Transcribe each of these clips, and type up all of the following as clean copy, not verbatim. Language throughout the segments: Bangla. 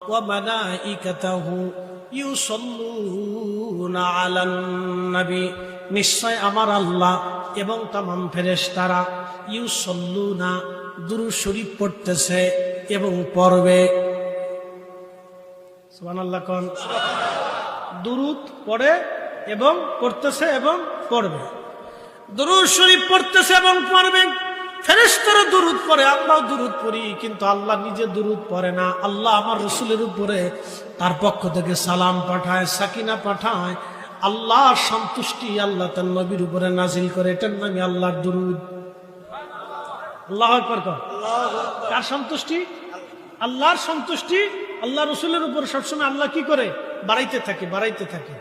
ওয়া মালাইকাতাহু ইউসাল্লুনা আলান নবী, নিশ্চয় আমার আল্লাহ এবং তামাম ফেরেশতারা ইউসাল্লুনা দুরূদ শরীফ পড়তেছে এবং পড়বে। সুবহানাল্লাহ কোন? দুরূদ পড়ে এবং পড়তেছে এবং পড়বে। দুরূদ শরীফ পড়তেছে এবং পড়বে। ফেরেশতারা দুরূদ পড়ে, আমরাও দুরূদ পড়ি, কিন্তু আল্লাহ নিজে দুরূদ পড়ে না। আল্লাহ আমার রাসূলের উপরে তার পক্ষ থেকে সালাম পাঠায়, সাকিনা পাঠায়, আল্লাহর সন্তুষ্টি আল্লাহ তার নবীর উপরে নাজিল করে। এটার নামই আল্লাহর দুরূদ। আল্লাহু আকবার কর। কার সন্তুষ্টি? আল্লাহর সন্তুষ্টি আল্লাহ রাসূলের উপর সবসময় আল্লাহ কি করে? বাড়াইতে থাকে, বাড়াইতে থাকে,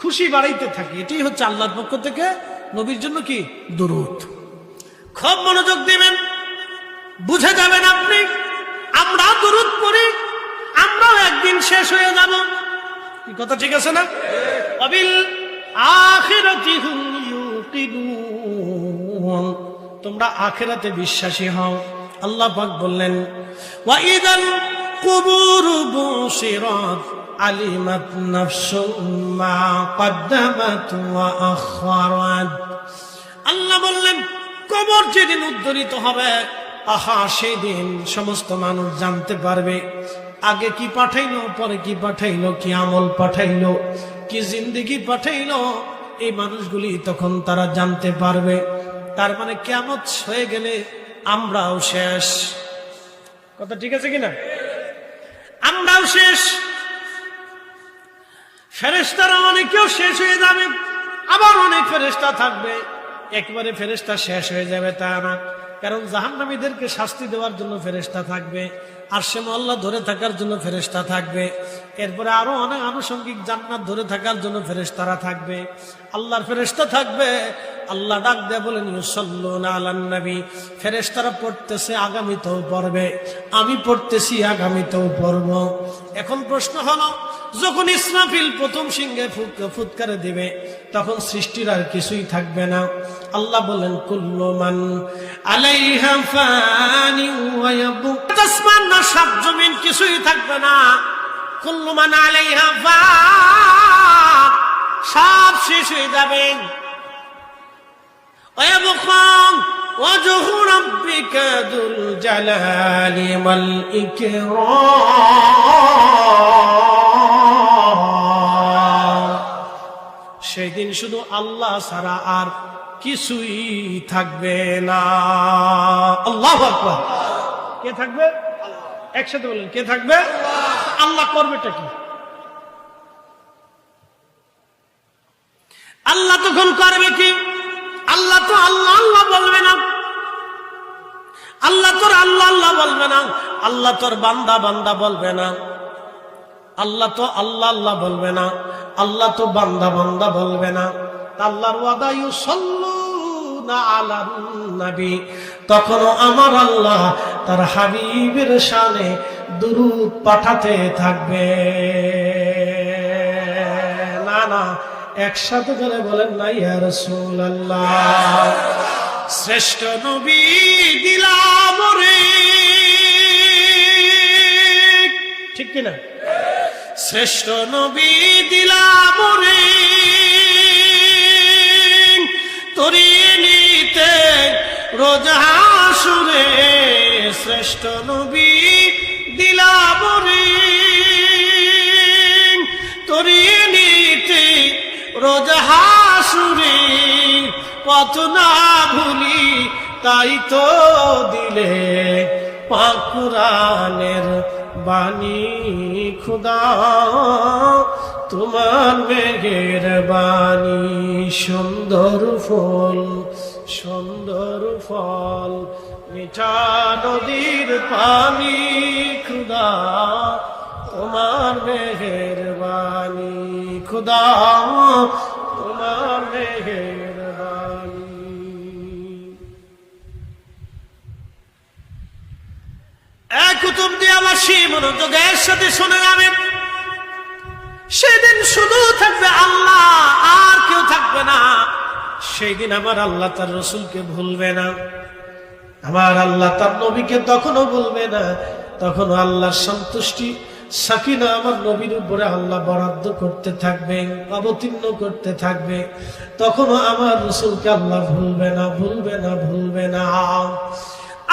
খুশি বাড়াইতে থাকে। এটাই হচ্ছে আল্লাহর পক্ষ থেকে নবীর জন্য কি? দুরূদ। খুব মনোযোগ দিবেন, বুঝে যাবেন আপনি। আমরা দুরূদ পড়ি, আমরাও একদিন শেষ হয়ে যাব। কি কথা ঠিক আছে না? ওয়াবিল আখিরাতি হুম ইউকিনুন, তোমরা আখিরাতে বিশ্বাসী হও। আল্লাহ পাক বললেন ওয়া ইদাল কুবুরু বুশিরাত আলিমাত নাফসুম মা কদ্দামাত ওয়া আখারাত। আল্লাহ বললেন কবর যেদিন উদ্ধরিত হবে, আহা সেদিন সমস্ত মানুষ জানতে পারবে আগে কি পাঠাইলো, পরে কি পাঠাইলো, কি আমল পাঠাইলো, কি জিন্দেগি পাঠাইলো। এই মানুষগুলি তখন তারা জানতে পারবে। তার মানে কিয়ামত হয়ে গেলে আমরাও শেষ। কথা ঠিক আছে কিনা? আমরাও শেষ, ফেরেশতারা অনেকেও শেষ হয়ে যাবে, আবার অনেক ফেরেশতা থাকবে। একবারে ফেরেশতা শেষ হয়ে যাবে তা না, কারণ জাহান্নামীদেরকে শাস্তি দেওয়ার জন্য ফেরেশতা থাকবে, আরশে মুআল্লা ধরে থাকার জন্য ফেরেশতা থাকবে, এরপরে আরো অনেক আনুষঙ্গিক জান্নাত ধরে থাকার জন্য ফেরেশতারা থাকবে, আল্লাহর ফেরেশতা থাকবে। আল্লাহ ডাক দেয়া বলেন ইউসাল্লুনা আলান নবী, ফেরেশতারা পড়তেছে, আগামীতেও পড়বে, আমি পড়তেছি, আগামীতেও পড়ব। এখন প্রশ্ন হলো, যখন ইসরাফিল প্রথম সিংহে ফুৎকারে দিবে, তখন সৃষ্টির আর কিছুই থাকবে না। আল্লাহ বলেন কুল্লু মান আলাইহা ফানি ওয়া ইয়াবকা, আসমান না সাত জমিন কিছুই থাকবে না। কুল্লু মান আলাইহা ফান, সব শেষ হয়ে যাবে। ওয়া ইয়াবকা ওয়াজহু রাব্বিকা যুল জালালি ওয়াল ইকরাম। সেদিন শুধু আল্লাহ ছাড়া আর কিছুই থাকবে না। আল্লাহু আকবার। কে থাকবে? একসাথে বলেন, কে থাকবে? আল্লাহ। করবেটা কি? আল্লাহ তখন করবে কি? আল্লাহ তো আল্লাহ আল্লাহ বলবে না, আল্লাহ তোর আল্লাহ আল্লাহ বলবে না, আল্লাহ তোর বান্দা বান্দা বলবে না, আল্লাহ তো আল্লাহ আল্লাহ বলবে না, আল্লাহ তো বান্দা বান্দা বলবে না। আল্লাহর ওয়াদা ইউসাল্লুনা আলান নবী, তখনও আমার আল্লাহ তার হাবিবের শানে দুরূদ পাঠাতে থাকবে। না না, একসাথে করে বলেন না ইয়া রাসূলুল্লাহ। শ্রেষ্ঠ নবী দিলাম রে, ঠিক কিনা? শ্রেষ্ঠ নবী দিলাম রে, তরিয়ে নিতে রোজ হাসরে। শ্রেষ্ঠ নবী দিলাম রে, তরিয়ে নিতে রোজ হাসরে। পথ না ভুলি তাই তো দিলে পাক কুরআনের বাণী খুদা, তোমার মেহেরবানি। সুন্দর ফল সুন্দর ফল, মিঠা নদীর পানি খুদা, তোমার মেহেরবানি খুদা, তোমার মেহেরবানি। কুতুবদিয়াবাসী মনোযোগের সাথে শুনে যাবেন, সেদিন শুধু থাকবে আল্লাহ, আর কেউ থাকবে না। সেই দিন আমার আল্লাহ তার রসুলকে ভুলবে না, আমার আল্লাহ তার নবীকে তখনও ভুলবে না। তখন আল্লাহর সন্তুষ্টি সাকিনা আমার নবীর উপরে আল্লাহ বরাদ্দ করতে থাকবে, অবতীর্ণ করতে থাকবে। তখনও আমার রাসূলকে আল্লাহ ভুলবে না, ভুলবে না, ভুলবে না।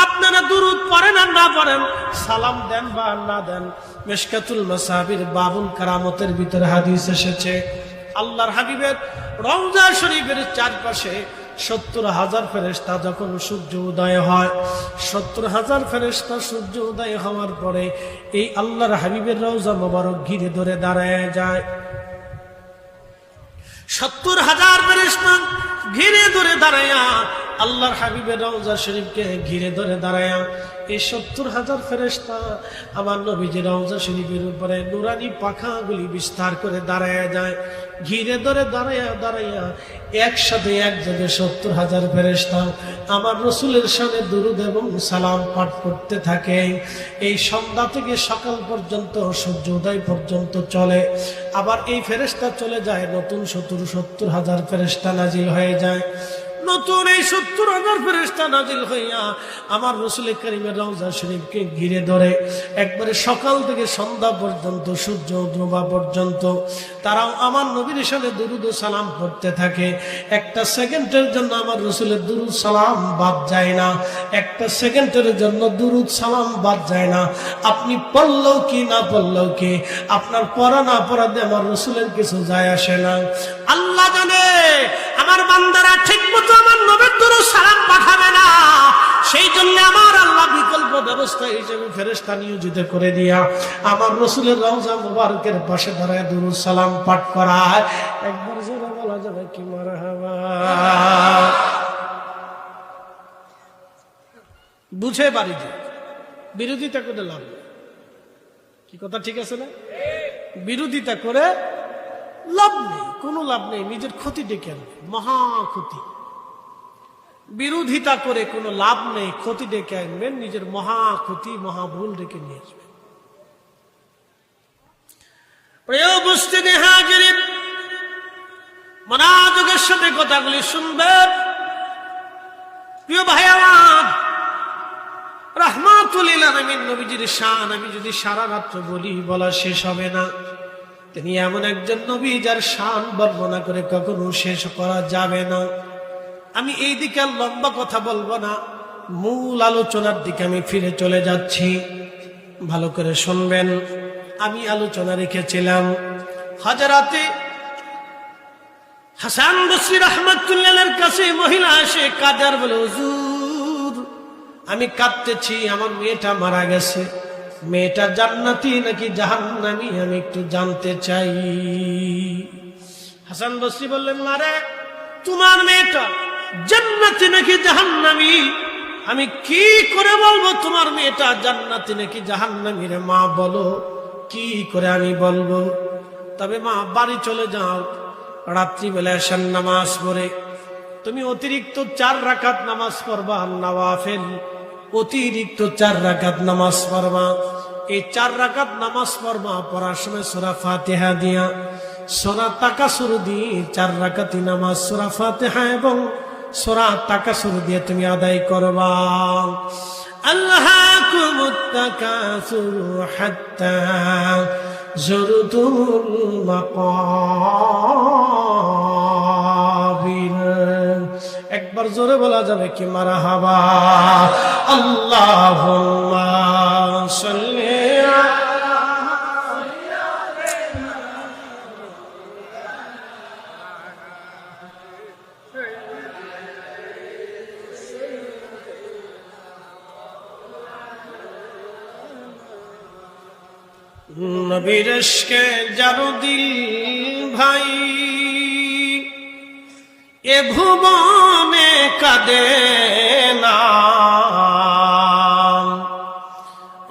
আপনারা দুরূদ পড়েন আর না পড়েন, সালাম দেন বা না দেন, মিশকাতুল মাসাবির বাবুল কারামতের ভিতরে হাদিস এসেছে, আল্লাহর হাবিবের রওজা শরীফের চারপাশে 70,000 ফেরেশতা যখন সূর্য উদয় হয়, 70,000 ফেরেশতা সূর্য উদয় হওয়ার পরে এই আল্লাহর হাবিবের রওজা মোবারক ঘিরে ধরে দাঁড়ায় যায়। 70,000 ফেরেশতা ঘিরে ধরে দাঁড়ায়া আল্লাহর হাবিবের রওজা শরীফকে ঘিরে ধরে দাঁড়ায়া এই 70,000 ফেরেশতা আমার নবীজির রওজা শরীফের উপরে নুরানি পাখাগুলি বিস্তার করে দাঁড়ায়া যায়। ঘিরে ধরে দাঁড়ায়া দাঁড়ায়া একসাথে এক জায়গায় 70,000 ফেরেশতা আমার রাসূলের শানে দুরূদ এবং সালাম পাঠ করতে থাকে। এই সন্ধ্যা থেকে সকাল পর্যন্ত সূর্য উদয় পর্যন্ত চলে। আবার এই ফেরেশতা চলে যায়, নতুন 70,000 ফেরেশতা নাজিল হয়ে যায়। নতুন এই 70,000 ফেরেশতা নাজিল হইয়া আমার রাসূল কারীমের রওজা শরীফকে ঘিরে ধরে একবারে সকাল থেকে সন্ধ্যা পর্যন্ত, সূর্য ডোবা পর্যন্ত তারাও আমার নবীর শানে দুরূদ ও সালাম পড়তে থাকে। একটা সেকেন্ডের জন্য আমার রাসূলের দুরূদ সালাম বাদ যায় না, একটা সেকেন্ডের জন্য দুরূদ সালাম বাদ যায় না। আপনি পড়লেও কি না পড়লেও কি, আপনার পড়া না পড়াতে আমার রাসূলের কিছু যায় আসে না। আল্লাহ জানে আমার বান্দারা ঠিক মতো আমার নবীর দুরূদ সালাম পাঠাবে না, সেই জন্য আমার আল্লাহ বিকল্প ব্যবস্থা হিসেবে ফেরেশতা নিয়োজিত করে দিয়া আমার রাসূলের রওজা মুবারকের পাশে দাঁড়ায় দুরূদ সালাম পাঠ করায়। একবার জোরে বলা যাবে কি মারহাবা। বুঝে বাড়িতে বিরোধিতা করে লাভ নেই। কি কথা ঠিক আছে না? বিরোধিতা করে লাভ নেই, কোনো লাভ নেই, নিজের ক্ষতি ডেকে আনবে, মহা ক্ষতি। বিরোধিতা করে কোনো লাভ নেই, ক্ষতি ডেকে আনবেন, নিজের মহা ক্ষতি, মহা ভুল ডেকে নিয়ে আসবেন। প্রিয় উপস্থিতি হাজিরিন, মনোযোগের সাথে কথাগুলি শুনবেন। প্রিয় ভাই আমার, রাহমাতুল লিল আলামিন নবীজির শান আমি যদি সারা রাত্র বলি বলা শেষ হবে না। তিনি এমন একজন নবী যার শান বর্ণনা করে কখনো শেষ করা যাবে না। আমি এই দিকে লম্বা কথা বলবো না, মূল আলোচনার দিকে আমি ফিরে চলে যাচ্ছি। ভালো করে শুনবেন। আমি আলোচনা রেখেছিলাম হযরতে হাসান বসরি রাহমাতুল্লাহর কাছে মহিলা এসে কাঁদার বলে, হুজুর আমি কাঁদতেছি, আমার মেয়েটা মারা গেছে, মেয়েটা জান্নাতি নাকি জাহান্নামী আমি একটু জানতে চাই। হাসান বসরি বললেন, মারে তোমার মেয়েটা জান্নাতি নাকি জাহান্নামী আমি কি করে বলবো তোমার মেয়েটা জান্নাতি নাকি জাহান্নামী? রে মা বলো, কি করে আমি বলবো? তবে মা বাড়ি চলে যাও, রাত্রিবেলা এশার নামাজ পড়ে তুমি অতিরিক্ত 4 রাকাত নামাজ পড়বা, নওয়াফিল অতিরিক্ত 4 রাকাত নামাজ পড়বা। এই 4 রাকাত নামাজ পড়বা, পড়ার সময় সূরা ফাতিহা দিয়া, সূরা তাকাসুর দিয়ে 4 রাকাতি নামাজ সূরা ফাতিহা এবং সূরা তাকাসুর দিয়ে তুমি আদায় করবা। আল্লাহাকুমুত তাকাসুর হাত্তা যুরতুমুল মাকাবির। একবার জোরে বলা যাবে কি মারহাবা। আল্লাহুম্মা সাল্লি নবীর ইশকে যার দিল ভাই, এ ভুবনে কাঁদে না,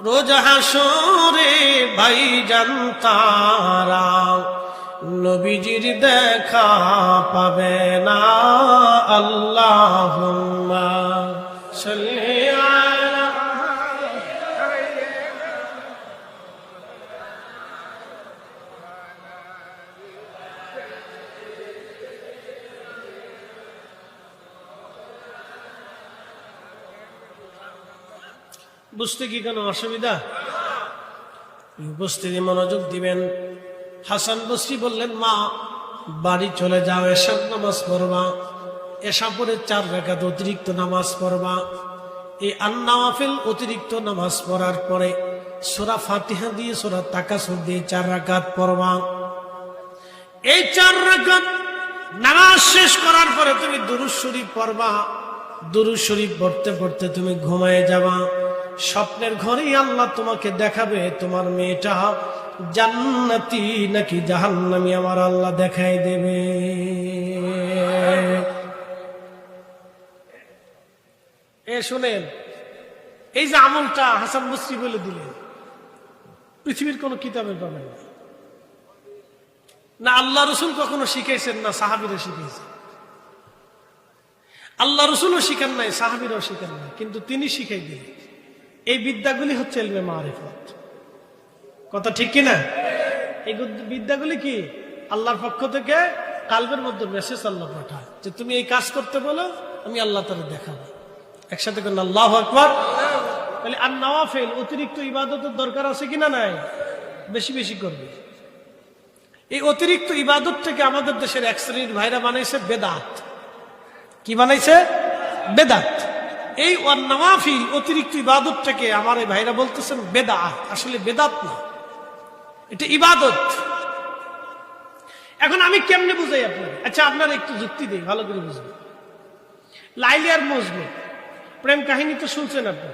রোজ হাসরে ভাই জানতারা নবীজির দেখা পাবে না। আল্লাহুম্মা সাল্লি আলা বুঝতে কি কোনো অসুবিধা? উপস্থিতি মনোযোগ দিবেন। হাসান বসরি বললেন, মা বাড়ি চলে যাও, এশার নামাজ পড়বা, এশা পরে 4 রাকাত অতিরিক্ত নামাজ পড়বা। এই আন-নওয়াফিল অতিরিক্ত নামাজ পড়ার পরে সূরা ফাতিহা দিয়ে সূরা তাকাসুর দিয়ে 4 রাকাত পড়বা। এই 4 রাকাত নামাজ শেষ করার পরে তুমি দুরূদ শরীফ পড়বা। দুরূদ শরীফ পড়তে পড়তে তুমি ঘুমায়ে যাবা। স্বপ্নের ঘরেই আল্লাহ তোমাকে দেখাবে তোমার মেয়েটা জান্নাতি নাকি জাহান্নামী, আমার আল্লাহ দেখাই দেবে। শুনেন, এই যে আমলটা হাসান বসরি বলে দিলেন, পৃথিবীর কোন কিতাবে পাবেন না। আল্লাহ রসুল কখনো শিখাইছেন না, সাহাবীরা শিখাইছেন। আল্লাহ রসুলও শিখান নাই, সাহাবীরাও শিখান নাই, কিন্তু তিনি শিখাই দিলেন। এই বিদ্যাগুলি হচ্ছে ইলমে মারিফত। কথা ঠিক কিনা? এই বিদ্যাগুলি কি আল্লাহর পক্ষ থেকে কালবের মধ্যে মেসেজ আল্লাহ পাঠায় যে তুমি এই কাজ করতে বলো, আমি আল্লাহ তাআলা দেখাবো। একসাথে করেন আল্লাহু আকবার। তাহলে আন-নওয়াফিল অতিরিক্ত ইবাদতের দরকার আছে কিনা? নাই, বেশি বেশি করবে। এই অতিরিক্ত ইবাদত থেকে আমাদের দেশের এক শ্রেণীর ভাইরা বানাইছে বেদাত। কি বানাইছে? বেদাত। এই আন-নওয়াফিল অতিরিক্ত ইবাদত থেকে আমার এই ভাইরা বলতেছেন বেদাত। আসলে বেদাত না, এটা ইবাদত। এখন আমি কেমনে বুঝাই আপনার? আচ্ছা, আপনার একটু যুক্তি দিই, ভালো করে বুঝবেন। লাইলি আর মজনু প্রেম কাহিনী তো শুনছেন আপনি,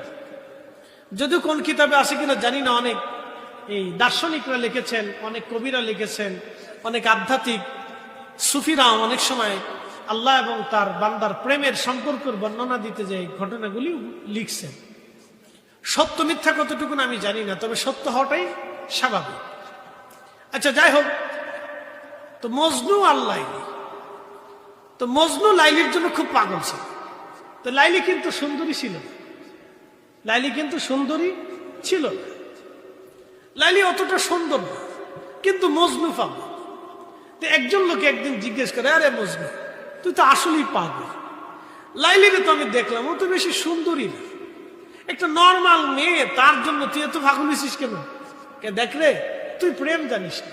যদিও কোন কিতাবে আছে কিনা জানি না। অনেক এই দার্শনিকরা লিখেছেন, অনেক কবিরা লিখেছেন, অনেক আধ্যাত্মিক সুফিরা অনেক সময় আল্লাহ এবং তার বান্দার প্রেমের সম্পর্কের বর্ণনা দিতে যে ঘটনাগুলি লিখছেন। সত্য মিথ্যা কতটুকু আমি জানি না, তবে সত্য হওয়াটাই স্বাভাবিক। আচ্ছা, যাই হোক, তো মজনু আর লাইলি, তো মজনু লাইলির জন্য খুব পাগল ছিল। তো লাইলি কিন্তু সুন্দরী ছিল, লাইলি কিন্তু সুন্দরী ছিল না। লাইলি অতটা সুন্দর না, কিন্তু মজনু পাগল। তো একজন লোকে একদিন জিজ্ঞেস করে, আরে মজনু, তুই তো আসলেই পাগল। লাইলিকে তো আমি দেখলাম, ও তো বেশি সুন্দরী না, একটা নর্মাল মেয়ে, তার জন্য তুই এত পাগল হয়েছিস কেন? কে দেখ রে, তুই প্রেম জানিস না।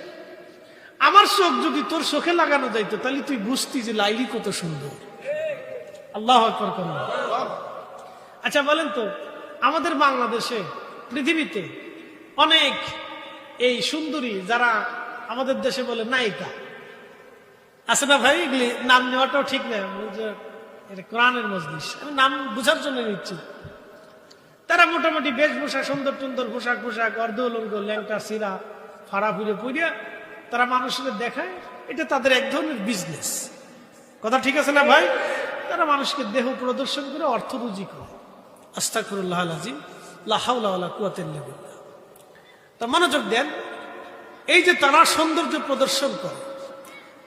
আমার চোখ যদি তোর চোখে লাগানো যাইতো, তাহলে তুই বুঝতি যে লাইলি কত সুন্দর। আল্লাহু আকবার করুন। আচ্ছা বলেন তো, আমাদের বাংলাদেশে, পৃথিবীতে অনেক এই সুন্দরী যারা আমাদের দেশে বলে নায়িকা আছে না ভাই? এগুলি নাম নেওয়াটাও ঠিক না, এটা কোরআনের মজলিস, আমি নাম বুঝার জন্য নিচ্ছি। তারা মোটামুটি বেশভূষা, সুন্দর সুন্দর পোশাক, অর্ধ উলঙ্গ, ল্যাংটা সিরা ফাড়া ফুড়ে পুড়িয়া তারা মানুষকে দেখায়। এটা তাদের এক ধরনের বিজনেস। কথা ঠিক আছে না ভাই? তারা মানুষকে দেহ প্রদর্শন করে অর্থ রুজি করে। আস্তাগফিরুল্লাহ আল-আযীম, লা হাওলা ওয়ালা কুওয়াতা ইল্লা বিল্লাহ। তা মনোযোগ দেন, এই যে তারা সৌন্দর্য প্রদর্শন করে,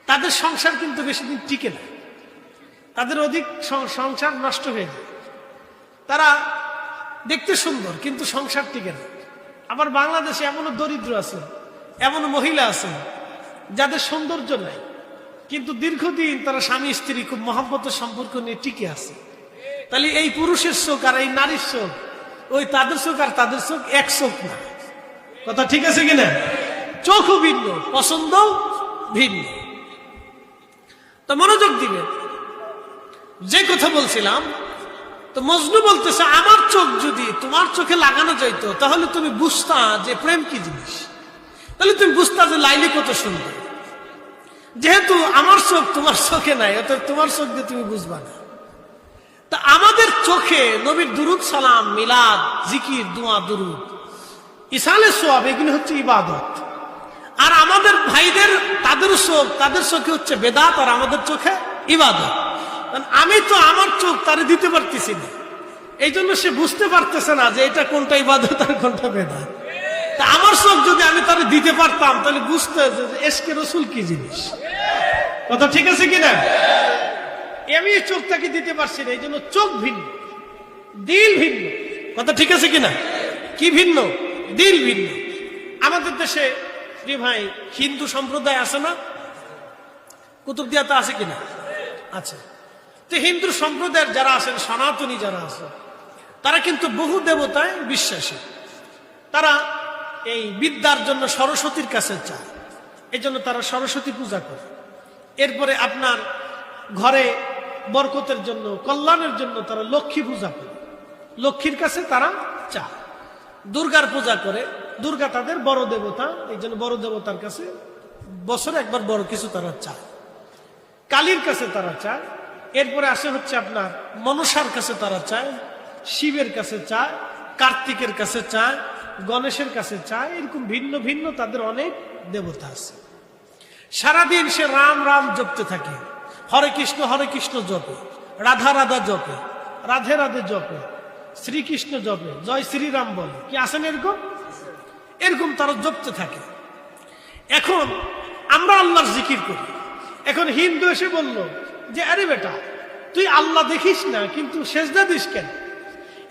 তাদের সংসার কিন্তু বেশি দিন টিকে না, তাদের অধিক সংসার নষ্ট হয়ে যায়। তারা দেখতে সুন্দর, কিন্তু সংসার টিকে না। আবার বাংলাদেশে এমনও দরিদ্র আছে, এমন মহিলা আছে যাদের সৌন্দর্য নাই, কিন্তু দীর্ঘদিন তারা স্বামী স্ত্রী খুব মহব্বতের সম্পর্ক নিয়ে টিকে আছে। তাহলে এই পুরুষের চোখ আর এই নারীর চোখ, ওই তাদের চোখ আর তাদের চোখ এক চোখ না। কথা ঠিক আছে কিনা? চোখও ভিন্ন, পছন্দ ভিন্ন। তো মনোযোগ দিবেন, যে কথা বলছিলাম, তো মজনু বলতেছে, আমার চোখ যদি তোমার চোখে লাগানো যাইতো, তাহলে তুমি বুঝতা যে প্রেম কি জিনিস, তাহলে তুমি বুঝতা যে লাইলি কত সুন্দর। যেহেতু আমার চোখ তোমার চোখে নাই, অর্থাৎ তোমার চোখ দিয়ে তুমি বুঝবা না। তা আমাদের চোখে নবীর দুরুদ সালাম, মিলাদ, জিকির, দোয়া, দুরুদ, ইসালে সোয়াব, এগুলো হচ্ছে ইবাদত। আর আমাদের ভাইদের তাদের চোখে হচ্ছে বেদাত, আর আমাদের চোখে ইবাদত। আমি তো আমার চোখ তারে দিতে পারতেছি না, এই জন্য সে বুঝতে পারতেছে না যে এটা কোনটা ইবাদত আর কোনটা বেদাত। তা আমার চোখ যদি আমি তারে দিতে পারতাম, তাহলে বুঝতে যে এশকে রসুল কি জিনিস। কথা ঠিক আছে কিনা? আমি এই চোখটাকে দিতে পারছি না, এই জন্য চোখ ভিন্ন, দিল ভিন্ন। কথা ঠিক আছে কিনা? কি ভিন্ন? দিল ভিন্ন। আমাদের দেশে যে ভাই হিন্দু সম্প্রদায় আছে না, কুতুবদিয়াতে আছে কিনা? আছে। তো হিন্দু সম্প্রদায়ের যারা আছেন, সনাতনী যারা আছে, তারা কিন্তু বহু দেবতায় বিশ্বাসী। তারা এই বিদ্যার জন্য সরস্বতীর কাছে চায়, এই জন্য তারা সরস্বতী পূজা করে। এরপরে আপনার ঘরে বরকতের জন্য, কল্যাণের জন্য তারা লক্ষ্মী পূজা করে, লক্ষ্মীর কাছে তারা চায়। দুর্গার পূজা করে, দুর্গা তাদের বড় দেবতা, এই জন্য বড় দেবতার কাছে বছরে একবার বড় কিছু তারা চায়। কালীর কাছে তারা চায়। এরপরে আসে হচ্ছে আপনার মনসার কাছে তারা চায়, শিবের কাছে চায়, কার্তিকের কাছে চায়, গণেশের কাছে চায়। এরকম ভিন্ন ভিন্ন তাদের অনেক দেবতা আছে। সারাদিন সে রাম রাম জপতে থাকে, হরে কৃষ্ণ জপে, রাধা রাধা জপে, রাধে রাধে জপে, শ্রীকৃষ্ণ জপে, জয় শ্রীরাম বলে। কি আসেন এরকম? এরকম তারা জপতে থাকে। এখন আমরা আল্লাহর জিকির করি। এখন হিন্দু এসে বলল যে আরে বেটা, তুই আল্লাহ দেখিস না কিন্তু সেজদা দিস কেন?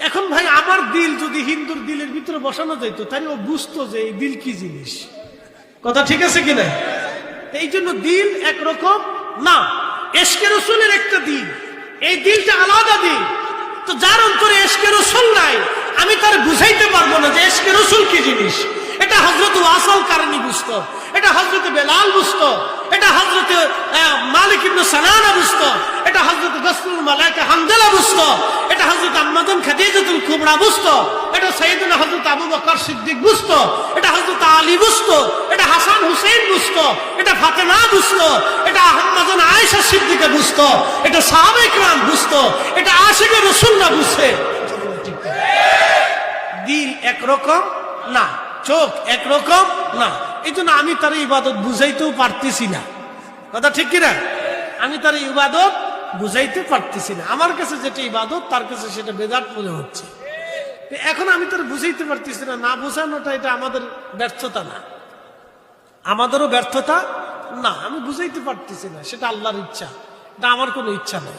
এখন ভাই আমার দিল যদি হিন্দুর দিলের ভিতরে বসানো যেত, তাই ও বুঝতো যে এই দিল কি জিনিস। কথা ঠিক আছে কিনা? এই জন্য দিল একরকম না, এশকে রসুলের একটা দিল, এই দিলটা আলাদা দিল। তো যার অন্তরে এশকে রসুল নাই, আমি তার বুঝাইতে পারবো না যে এশকে রসুল কি জিনিস। এটা হযরত ওয়াসল কারণী বুঝতো, এটা হযরত বেলাল বুঝতো, এটা হযরত মালিক ইবনে সানানা বুঝতো, এটা হযরত গসরুল মালাইকা হামদালা বুঝতো, এটা হযরত আম্মাজান খাদিজাতুল কুবরা বুঝতো, এটা সাইয়েদনা হযরত আবু বকর সিদ্দিক বুঝতো, এটা হযরত আলী বুঝতো, এটা হাসান হুসেন বুঝতো, এটা ফাতেমা বুঝতো, এটা আম্মাজান আয়েশা সিদ্দিকা বুঝতো, এটা সাহাবায়ে কেরাম বুঝতো, এটা আশিকে রাসূলরা বুঝে। দিল একরকম না, চোখ একরকম না, এই জন্য আমি তার ইবাদত বুঝাইতেও পারতেছি না। কথা ঠিক কিনা? আমি তার ইবাদত বুঝাইতে পারতেছি না। আমার কাছে যেটা ইবাদত, তার কাছে সেটা বেদাত মনে হচ্ছে। এখন আমি তার বুঝাইতে পারতেছি না। না বুঝানোটা এটা আমাদের ব্যর্থতা না, আমাদেরও ব্যর্থতা না। আমি বুঝাইতে পারতেছি না, সেটা আল্লাহর ইচ্ছা, এটা আমার কোনো ইচ্ছা নেই।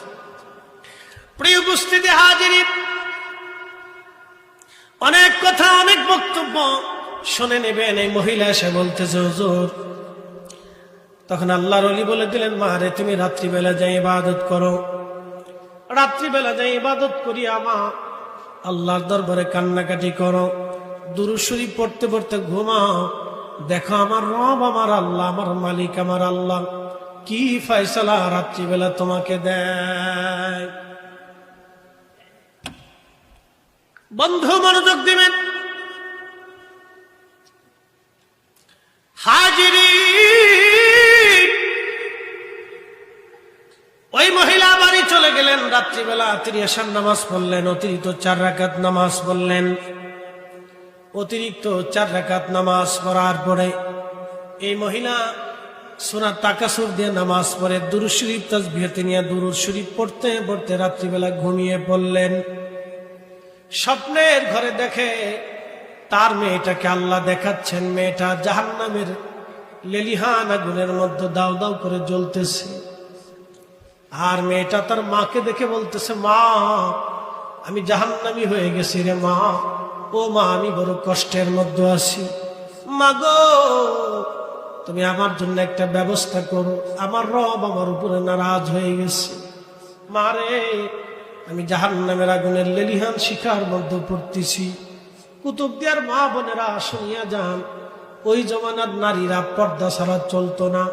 প্রিয় উপস্থিতি হাজিরিন, অনেক কথা, অনেক বক্তব্য শুনে নেবেন। এই মহিলা এসে বলতেছে হুজুর, তখন আল্লাহর ওলি বলে দিলেন, মা রে, তুমি রাত্রিবেলা যাই ইবাদত করো, রাত্রিবেলা যাই ইবাদত করি, আমার আল্লাহর দরবারে কান্নাকাটি করো, দুরূদ শরীফ পড়তে পড়তে ঘুমাও। দেখো আমার রব, আমার আল্লাহ, আমার মালিক, আমার আল্লাহ কি ফয়সালা রাত্রিবেলা তোমাকে দেয়। বন্ধু মনোযোগ দিবেন। হাজিরিন, ওই মহিলা বাড়ি চলে গেলেন। রাত্রিবেলা তিনি এশার নামাজ পড়লেন, অতিরিক্ত 4 রাকাত নামাজ পড়লেন। অতিরিক্ত 4 রাকাত নামাজ পড়ার পরে এই মহিলা সূরা তাকাসুর দিয়ে নামাজ পড়ে দুরূদ শরীফ তাসবিহতে নিয়ে দুরূদ শরীফ পড়তে পড়তে রাত্রিবেলা ঘুমিয়ে পড়লেন। স্বপ্নের ঘরে দেখে তার মেয়েটাকে আল্লাহ দেখাচ্ছেন, মেয়েটা জাহান্নামের লেলিহান আগুনের মধ্যে দাউ দাউ করে জ্বলতেছে। আর মেয়েটা তার মাকে দেখে বলতেছে, মা আমি জাহান্নামী হয়ে গেছি রে মা, ও মা আমি বড় কষ্টের মধ্যে আছি, মা গো তুমি আমার জন্য একটা ব্যবস্থা করো, আমার রব আমার উপরে নারাজ হয়ে গেছে। মা রে, আমি জাহান্নামের আগুনের লেলিহান শিখার মধ্যে পড়তেছি। কুতুবদিয়ার মা বোনেরা শুনিয়া যান, ওই জমানার নারীরা পর্দা ছাড়া চলতো না,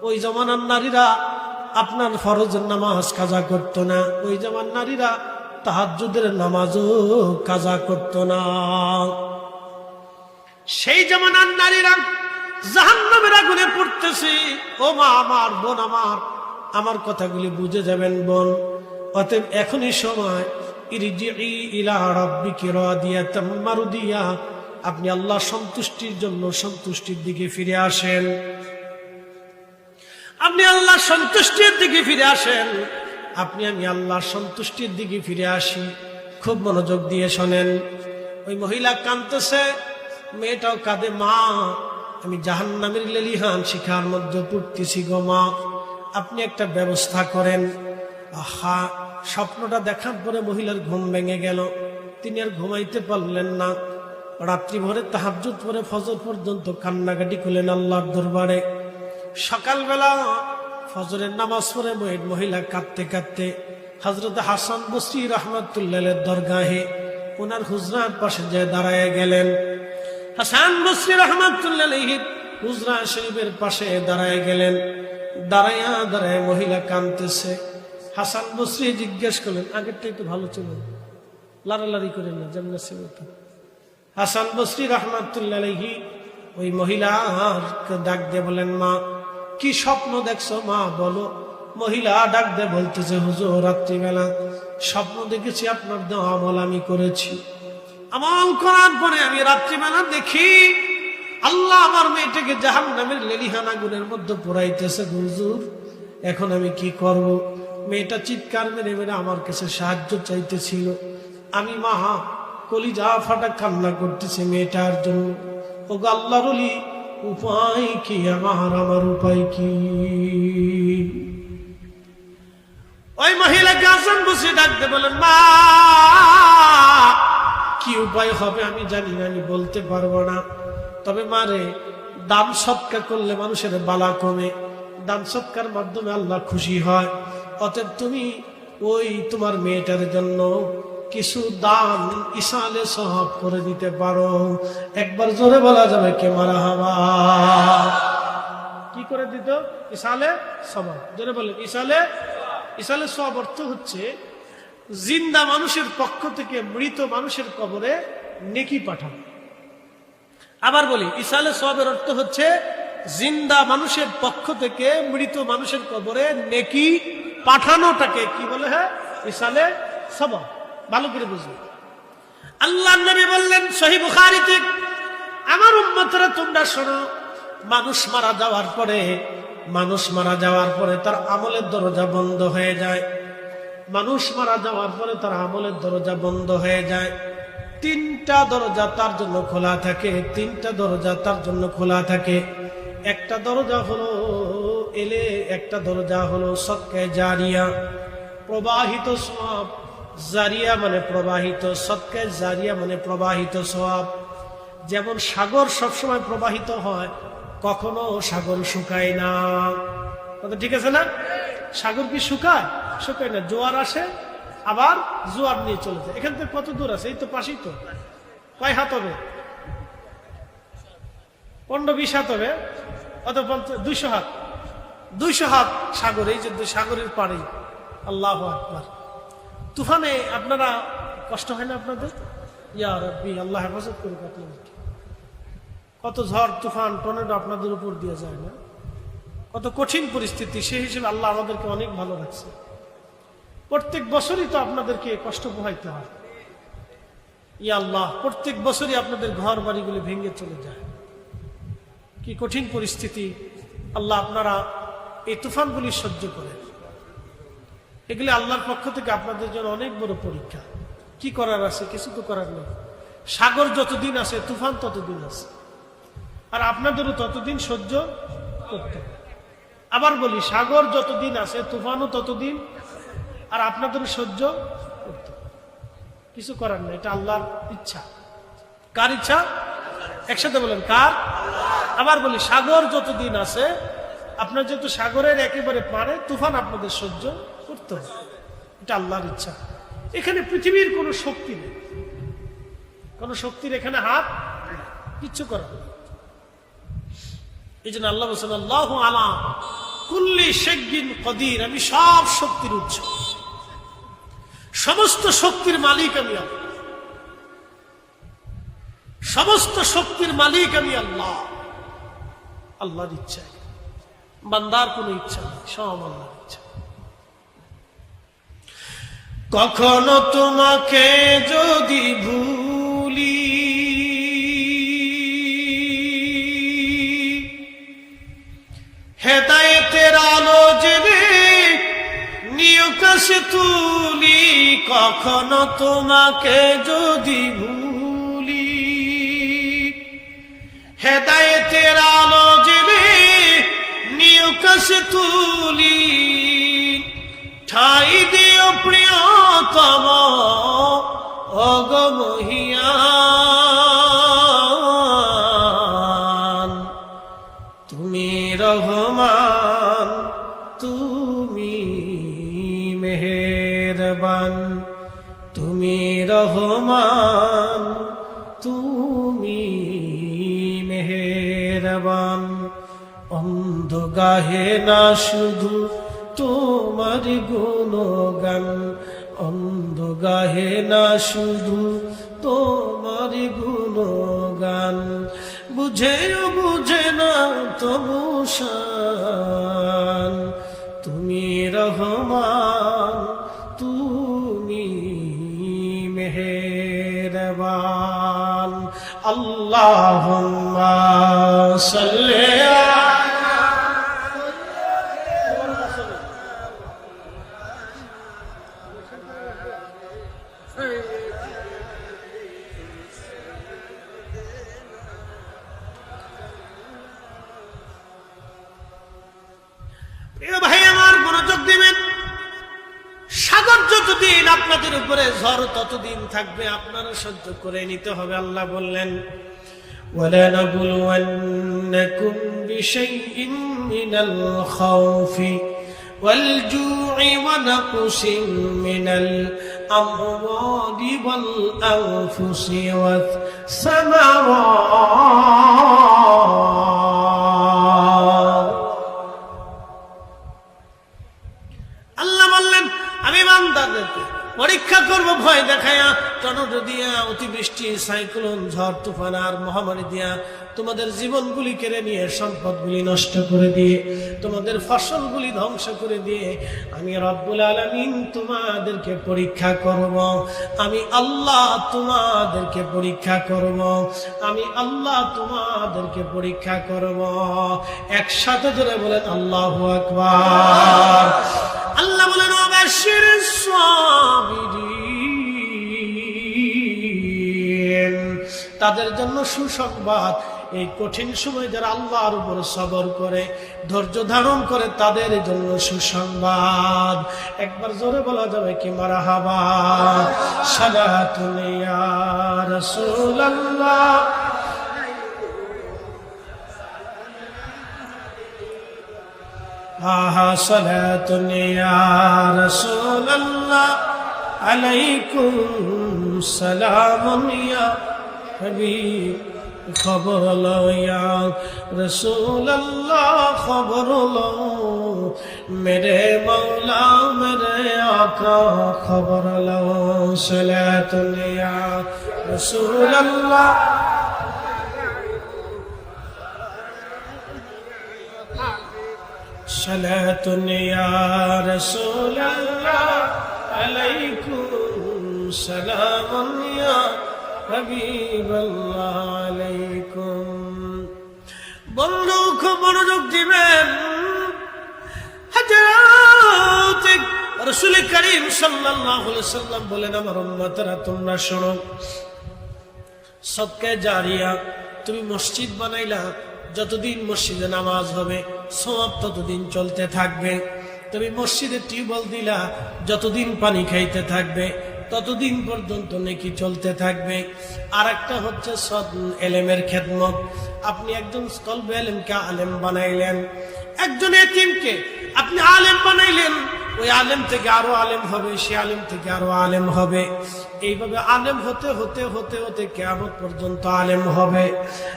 ওই জমানার নারীরা আপনার ফরজের নামাজ কাজা করতো না, ওই জমানার নারীরা তাহাজ্জুদের নামাজও কাজা করতো না। সেই জমানার নারীরা জাহান্নামের আগুনে পড়তেছে। ও মা আমার, বোন আমার, আমার কথাগুলি বুঝে যাবেন বোন। অতএব এখনই সময়, ইরজিই ইলা রাব্বিকি রাদিয়াতাম মারদিয়া, আপনি আল্লাহ সন্তুষ্টির জন্য সন্তুষ্টির দিকে ফিরে আসেন, আপনি আল্লাহ সন্তুষ্টির দিকে ফিরে আসেন। আপনি আমি আল্লাহর সন্তুষ্টির দিকে ফিরে আসি। খুব মনোযোগ দিয়ে শোনেন। ওই মহিলা কাঁদতেছে, মেয়েটাও কাঁদে, মা আমি জাহান্নামের লেলিহান শিখার মধ্যে পড়তেছি গো মা, আপনি একটা ব্যবস্থা করেন। আহা, স্বপ্নটা দেখার পরে মহিলার ঘুম ভেঙে গেল। তিনি আর ঘুমাইতে পারলেন না। রাত্রি ভরে তাহাজ্জুদ পরে ফজর পর্যন্ত কান্নাকাটি করলেন আল্লাহর দরবারে। সকালবেলা ফজরের নামাজ পড়ে মহিলা কাঁদতে কাঁদতে হযরত হাসান বসরি রাহমাতুল্লাহ দরগাহে ওনার হুজরার পাশে যে দাঁড়ায় গেলেন। হাসান বসরি রাহমাতুল্লাহ আলাইহি হুজরা শরীফের পাশে দাঁড়ায় গেলেন। দাঁড়ায় মহিলা কাঁদতেছে। হাসান বসরি জিজ্ঞেস করলেন, আগেরটা একটু ভালো ছিল, লাড়ালাড়ি করেন না, যেমন ছিল। হাসান বসরি রাহমাতুল্লাহ আলাইহি ওই মহিলাকে ডাক দিয়ে বলেন, মা কি স্বপ্ন দেখছো মা বলো। মহিলা ডাক দিয়ে বলতেছে, হুজুর রাত্রিবেলা স্বপ্ন দেখেছি আপনার দেওয়া আমল আমি করেছি। আমল করার পরে আমি রাত্রিবেলা দেখি আল্লাহ আমার মেয়েটাকে জাহান্নামের লেলিহান আগুনের মধ্যে পোড়াইতেছে। হুজুর এখন আমি কি করব? মেয়েটা চিৎকার মেরে মেরে আমার কাছে সাহায্য চাইতেছিল। আমি মা কলিজা ফাটা কান্না করতেছি মেয়েটার জন্য। ও গো আল্লাহর ওলি, উপায় কি আমার উপায় কি? ওই মহিলাকে হাসান বসে ডাকতে বলেন, মা কি উপায় হবে আমি জানি না, আমি বলতে পারবো না। তবে মারে দান সৎকার করলে মানুষের বালা কমে, দান সৎকার মাধ্যমে আল্লাহ খুশি হয়। অতএব তুমি ওই তোমার মেয়েটার জন্য কিছু দান ইসালে সওয়াব করে দিতে পারো। একবার জোরে বলা যাবে কে মারহাবা? কি করে দিত? ইসালে সওয়াব। জোরে বলেন ইসালে সওয়াব অর্থ হচ্ছে জিন্দা মানুষের পক্ষ থেকে মৃত মানুষের কবরে নেকি পাঠানো। আবার বলি, ইসালে সওয়াবের অর্থ হচ্ছে জিন্দা মানুষের পক্ষ থেকে মৃত মানুষের কবরে নেকি পাঠানোটাকে কি বলে? হ্যাঁ, ইসালে সওয়াব। ভালো করে বুঝবে। আল্লাহর নবী বললেন সহিহ বুখারীতে, আমার উম্মতরা তোমরা শোনো, মানুষ মারা যাওয়ার পরে তার আমলের দরজা বন্ধ হয়ে যায়। মানুষ মারা যাওয়ার পরে তার আমলের দরজা বন্ধ হয়ে যায়। তিনটা দরজা তার জন্য খোলা থাকে। একটা দরজা হলো সদকায়ে জারিয়া, প্রবাহিত সওয়াব। জারিয়া মানে প্রবাহিত, সদকায়ে জারিয়া মানে প্রবাহিত সওয়াব। যেমন সাগর সবসময় প্রবাহিত হয়, কখনো সাগর শুকায় না। কথা ঠিক আছে না? সাগর কি শুকায় না? জোয়ার আসে আবার জোয়ার নিয়ে চলে যায়। এখান থেকে কত দূর আছে? এই তো পাশেই তো। কয় হাত হবে? 15-20 হাত হবে, অথবা 200 হাত। 200 হাত সাগর, এই যে সাগরের পাড়ে। আল্লাহু আকবার। তুফানে আপনারা কষ্ট হয় না আপনাদের? ইয়া রাব্বি, আল্লাহ হেফাজত করুক আপনাদেরকে। কত ঝড় তুফান টর্নেডো আপনাদের উপর দিয়ে যায় না? কত কঠিন পরিস্থিতি। সেই হিসেবে আল্লাহ আমাদেরকে অনেক ভালো রাখছে। প্রত্যেক বছরই তো আপনাদেরকে কষ্ট পোহাইতে হয়। ইয়া আল্লাহ, প্রত্যেক বছরই আপনাদের ঘর বাড়িগুলি ভেঙে চলে যায়। কি কঠিন পরিস্থিতি। আল্লাহ আপনারা এই তুফানগুলি সহ্য করেন। এগুলি আল্লাহর পক্ষ থেকে আপনাদের জন্য অনেক বড় পরীক্ষা। কি করার আছে? কিছু তো করার নেই। সাগর যতদিন আছে তুফান ততদিন আছে, আর আপনাদেরও ততদিন সহ্য করতে হবে। আবার বলি, সাগর যতদিন আছে তুফানও ততদিন, আর আপনাদেরও সহ্য করতে হবে। কিছু করার নেই, এটা আল্লাহর ইচ্ছা। কার ইচ্ছা? একসাথে বলেন, কার? আবার বলি, সাগর যতদিন আছে, আপনার যেহেতু সাগরের একেবারে পারে, তুফান আপনাদের সহ্য করতে হবে। এটা আল্লাহর ইচ্ছা। এখানে পৃথিবীর কোনো শক্তি নেই, কোনো শক্তির এখানে হাত কিচ্ছু করা। এই জন্য আল্লাহ বলছেন, আল্লাহু আলা কুল্লি শাইইন কাদির, আমি সব শক্তির উৎস, সমস্ত শক্তির মালিক আমি আল্লাহ, সমস্ত শক্তির মালিক আমি আল্লাহ। আল্লাহর ইচ্ছা, বান্দার কোনো ইচ্ছা নেই, সব আল্লাহর ইচ্ছা। কখনো তোমাকে যদি ভুলি, হেদায়েতের আলো জেনে নিয় কাছে তুলি। কখনো তোমাকে যদি ভুলি, হেদায়েতের আলো জেনে নিয় কাছে তুলি। ঠাই দিও প্রিয়তম অগমহিয়ান, তুমি রহমান, তুমি মেহেরবান, তুমি রহমান, তুমি অন্ধ গাহে না শুধু তোমার গুণগান, অন্ধ গাহে না শুধু তোমার গুণগান, বুঝেও বুঝে না তবু শান, তুমি রহমান তুমি মেহেরবান। আল্লাহুম্মা সাল্লি ভাই আমার মনোযোগ দিবেন। সাগর যতদিন আপনাদের উপরে ঝড় ততদিন থাকবে, আপনারা সহ্য করে নিতে হবে। আল্লাহ বললেন وَلَنَبْلُوَنَّكُمْ بِشَيْءٍ مِّنَ الْخَوْفِ وَالْجُوعِ وَنَقْصٍ مِّنَ الْأَمْوَالِ وَالْأَنفُسِ وَالثَّمَرَاتِ। আল্লাহ বললেন আমি বান্দাদেরকে পরীক্ষা করব ভয় দেখায়া, টর্নেডো দিয়া, অতিবৃষ্টি, সাইক্লোন, ঝড় তুফান আর মহামারী দিয়া তোমাদের জীবনগুলি কেড়ে নিয়ে, সম্পদগুলি নষ্ট করে দিয়ে, তোমাদের ফসলগুলি ধ্বংস করে দিয়ে আমি রব্বুল আলামিন তোমাদেরকে পরীক্ষা করব। আমি আল্লাহ তোমাদেরকে পরীক্ষা করব, আমি আল্লাহ তোমাদেরকে পরীক্ষা করব। একসাথে ধরে বলেন আল্লাহু আকবার। আল্লাহ বলেন ওয়াবাশশিরিস সাবিরিন, তাদের জন্য সুসংবাদ। এই কঠিন সময় যারা আল্লাহর উপর সবর করে, ধৈর্য ধারণ করে, তাদের জন্য সুসংবাদ। একবার জোরে বলা যাবে কি মারহাবা। সালাতুন ইয়া রাসূলুল্লাহ সালাতুন ইয়া রাসূলুল্লাহ আলাইকুম সালামুন ইয়া হাবিব। খবর লো ইয়া রাসূলুল্লাহ, খবর লো মেরে মৌলা মেরে আকা, খবর লো। সালাতুন ইয়া রাসূলুল্লাহ সালাতুন ইয়া রাসূলুল্লাহ আলাইকুম সালামুন ইয়া হাবিবাল্লাহ আলাইকুম। বন্ধু খুব মনোযোগ দিবেন। হযরত রাসূল করিম সাল্লাল্লাহু আলাইহি ওয়াসাল্লাম বলেন আমার উম্মতরা তোমরা শোনো, সদকা জারিয়া, তুমি মসজিদ বানাইলা, যতদিন মসজিদে নামাজ হবে সওয়াব ততদিন চলতে থাকবে। তুমি মসজিদে টিউবওয়েল দিলা, যতদিন পানি খাইতে থাকবে ততদিন পর্যন্ত নেকি চলতে থাকবে। আর একটা হচ্ছে এলেমের খেদমত। আপনি একজন তলবে এলেমকে আলেম বানাইলেন, একজন এতিমকে আপনি আলেম বানাইলেন, ওই আলেম থেকে আরো আলেম হবে, সে আলেম থেকে আরো আলেম হবে। এইভাবে আলেম হতে হতে হতে হতে কিয়ামত পর্যন্ত আলেম হবে।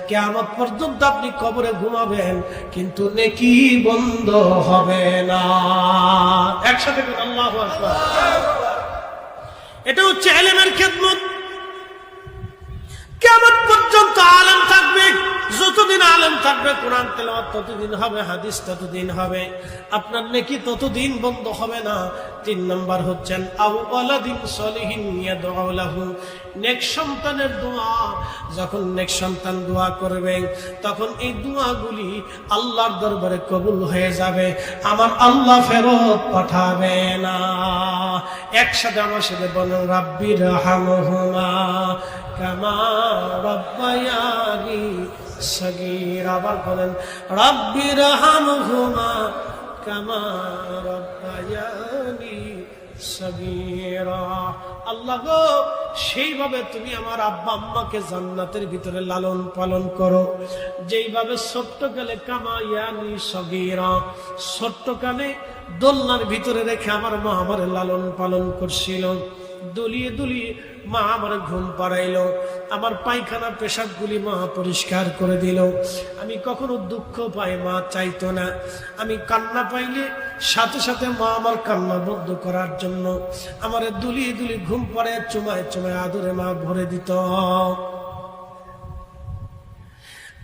কিয়ামত পর্যন্ত আপনি কবরে ঘুমাবেন, কিন্তু নেকি বন্ধ হবে না। একসাথে আল্লাহু আকবার। এটা হচ্ছে ইলমের খেদমত। কিয়ামত পর্যন্ত আলেম থাকবে। যতদিন আলেম থাকবে কোরআন তেলাওয়াত ততদিন হবে, হাদিস ততদিন হবে, আপনার নেকি ততদিন বন্ধ হবে না। 3 নাম্বার হচ্ছেন আওয়ালাদিন সলিহিন ইয়াদউ লাহু, নেক সন্তানের দোয়া। যখন নেক সন্তান দোয়া করবে তখন এই দোয়াগুলি আল্লাহর দরবারে কবুল হয়ে যাবে, আমার আল্লাহ ফেরত পাঠাবে না। একসাথে আমার সাথে বলেন রাব্বির হামহুমা কামা রাব্বায়ানি সগীরা। আবার বলেন রাব্বির হামহুমা কামা রাব্বায়ানি সগীরা। আল্লাহ গো, সেইভাবে তুমি আমার আব্বা আম্মাকে জান্নাতের ভিতরে লালন পালন করো, যেইভাবে ছোট্টকালে কামায়ানি সগীরা, ছোট্টকালে দোলনার ভিতরে রেখে আমার মা আমার লালন পালন করছিল। দুলিয়ে দুলিয়ে মা আমার ঘুম পাড়াইলো, আমার পায়খানা পেশাবগুলি মা পরিষ্কার করে দিল। আমি কখনো দুঃখ পাই মা চাইতো না, আমি কান্না পাইলে সাথে সাথে মা আমার কান্না বন্ধ করার জন্য আমার দুলিয়ে দুলিয়ে ঘুম পাড়ে চুমায় চুমায় আদরে মা ভরে দিত।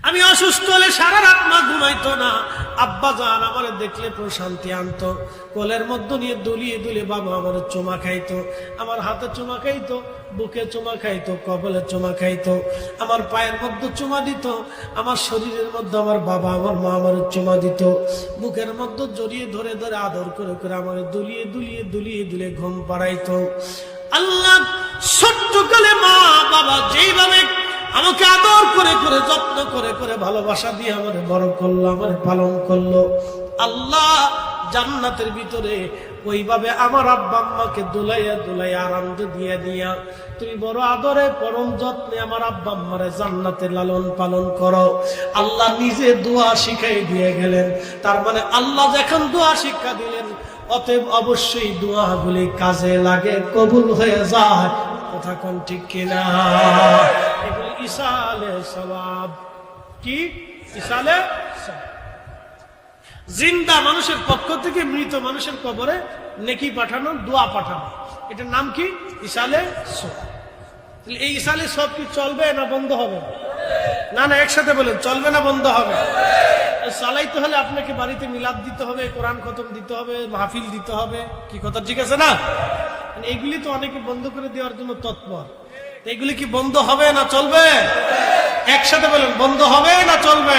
আমি অসুস্থ হলে সারা রাত মা ঘুমাইতো না, আব্বা জান আমার দেখলে প্রশান্তি আনতো, কোলের মধ্যে নিয়ে দুলিয়ে দুলিয়ে বাবা আমার চুমা খাইতো, আমার হাতে চুমা খাইতো, বুকে চুমা খাইতো, কপালে চুমা খাইতো, আমার পায়ের মধ্যে চুমা দিত, আমার শরীরের মধ্যে আমার বাবা আমার মা আমার চুমা দিত, বুকের মধ্যে জড়িয়ে ধরে ধরে আদর করে করে আমার দুলিয়ে দুলিয়ে দুলিয়ে দুলিয়ে ঘুম পাড়াইতো। আল্লাহ ছোট্টকালে মা বাবা যেইভাবে আমাকে আদর করে করে যত্ন করে করে ভালোবাসা দিয়ে আমার বড় করলো, আমার পালন করলো, আল্লাহ জান্নাতের ভিতরে ওইভাবে আমার আব্বা আম্মাকে দুলাইয়া দুলাইয়া আনন্দ দিয়ে দিয়া তুমি বড় আদরে পরম যত্নে আমার আব্বা আম্মারে জান্নাতে লালন পালন করো। আল্লাহ নিজে দোয়া শিখাই দিয়ে গেলেন, তার মানে আল্লাহ যখন দোয়া শিক্ষা দিলেন অতএব অবশ্যই দোয়াগুলি কাজে লাগে, কবুল হয়ে যায়। কথা কোন ঠিক কিনা? এগুলি ইসালে সওয়াব। কি ইসালে সওয়াব? জিন্দা মানুষের পক্ষ থেকে মৃত মানুষের কবরে নেকি পাঠানো, দোয়া পাঠানো, এটার নাম কি? ইসালে সওয়াব। এই ইসালে সওয়াব কি চলবে না বন্ধ হবে? না না, একসাথে বলেন, চলবে না বন্ধ হবে? চালাইতে হলে আপনাকে বাড়িতে মিলাদ দিতে হবে, কোরআন খতম দিতে হবে, মাহফিল দিতে হবে। কি কথা ঠিক আছে না? এগুলি তো অনেকে বন্ধ করে দেওয়ার জন্য তৎপর। এগুলি কি বন্ধ হবে না চলবে? একসাথে বলেন, বন্ধ হবে না চলবে?